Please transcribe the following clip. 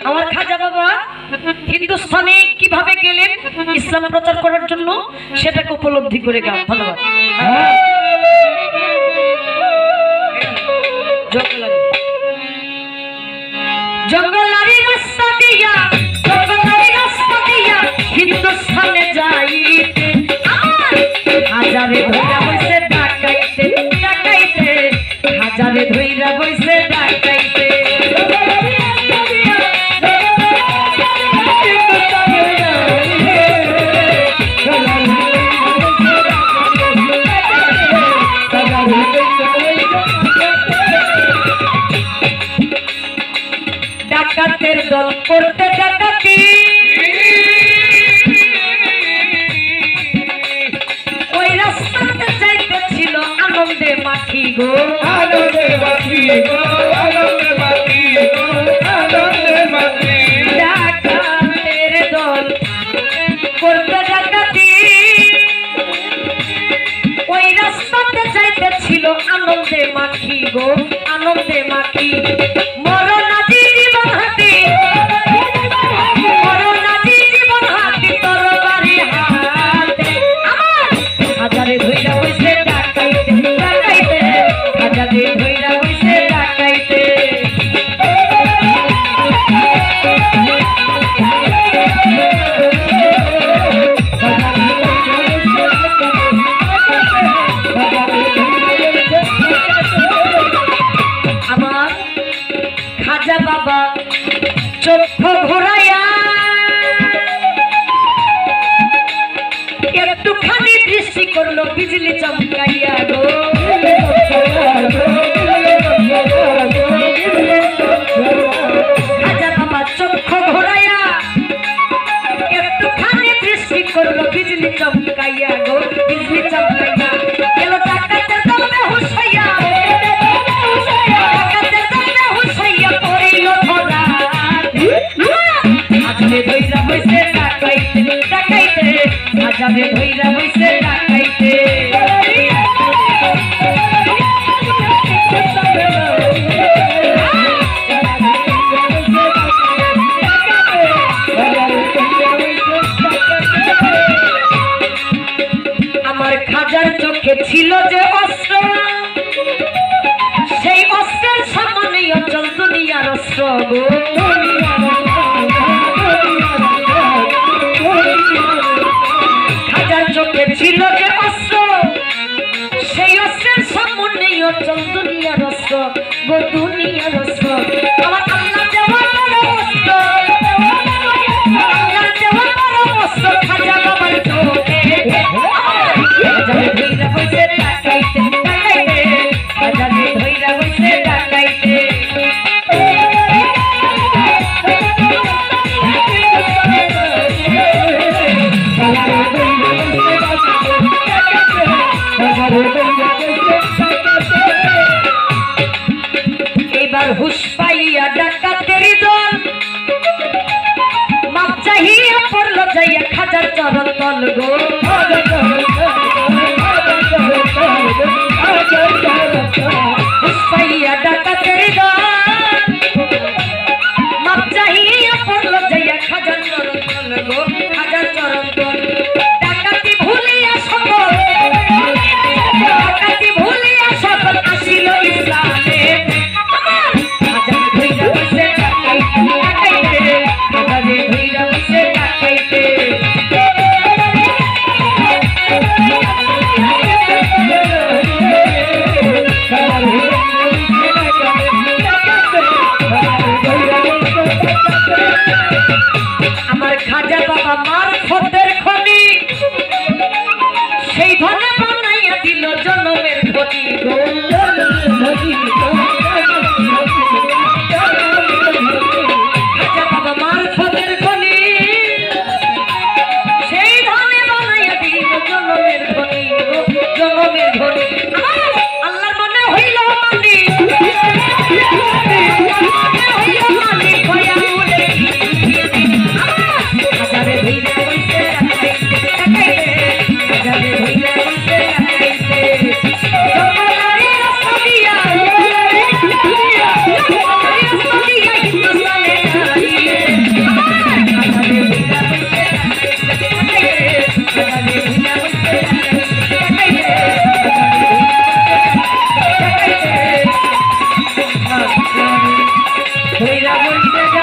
আমার খাজা বাবা হিন্দুস্তানে কিভাবে গেলেন ইসলাম প্রচার করার জন্য সেটাকে উপলব্ধি করে গান। ধন্যবাদ। জঙ্গলারি রাস্তা দিয়া হিন্দুস্তানে যাইতে হাজারে ধইরা বইছে ডাকাইতে ডাকাইতে হাজারে ধইরা বইছে ডাকাইতে ডাকাতের দল করতে ডাকাতি ওই রাস্তাতে যাইতেছিল আনন্দে মাখি গো আনন্দে মাখি গো আনন্দে মাখি গো আনন্দে মাখি ডাকাতের দল করতে ডাকাতি ওই রাস্তাতে যাইতেছিল আনন্দে মাখি গো আনন্দে মাখি মরণাজি জীবন হাতি মরণাজি জীবন হাতি তোর বাড়ি হাতে আমার হাজারে ধইরা বইছে ডাকাইতে ডাকাইতে হাজারে ধইরা বইছে ডাকাইতে আমার খাজা বাবা চক্ষু ঘোরাইয়া একটুখানি দৃষ্টি করলো বিজলি চমকাইয়া গো খাজা বাবা চক্ষু ঘোরাইয়া একটুখানি দৃষ্টি করলো বিজলি চমকাইয়া গো বিজলি চমকাইয়া গেল ডাকাতের দল বেহুশ হইয়া ডাকাতের দল বেহুশ হইয়া পড়িল ধরা হাজারে ধইরা বইছে ডাকাইতে ডাকাইতে হাজারে ধইরা বইছে ডাকাইতে আমার খাজার চোখে ছিল যে অস্ত্র সেই অস্ত্রের সামনে অচল দুনিয়ার অস্ত্র গো খাজার চোখে ছিল যে অস্ত্র সেই অস্ত্রের সামনে অচল দুনিয়ার অস্ত্র গো দুনিয়ার অস্ত্র আমার আল্লাহ দেওয়া বড় অস্ত্র আল্লাহ দেওয়া বড় অস্ত্র খাজা বাবার চোখে হাজারে ধইরা বইছে ডাকাইতে ডাকাইতে হাজারে ধইরা বইছে ডাকাইতে বসে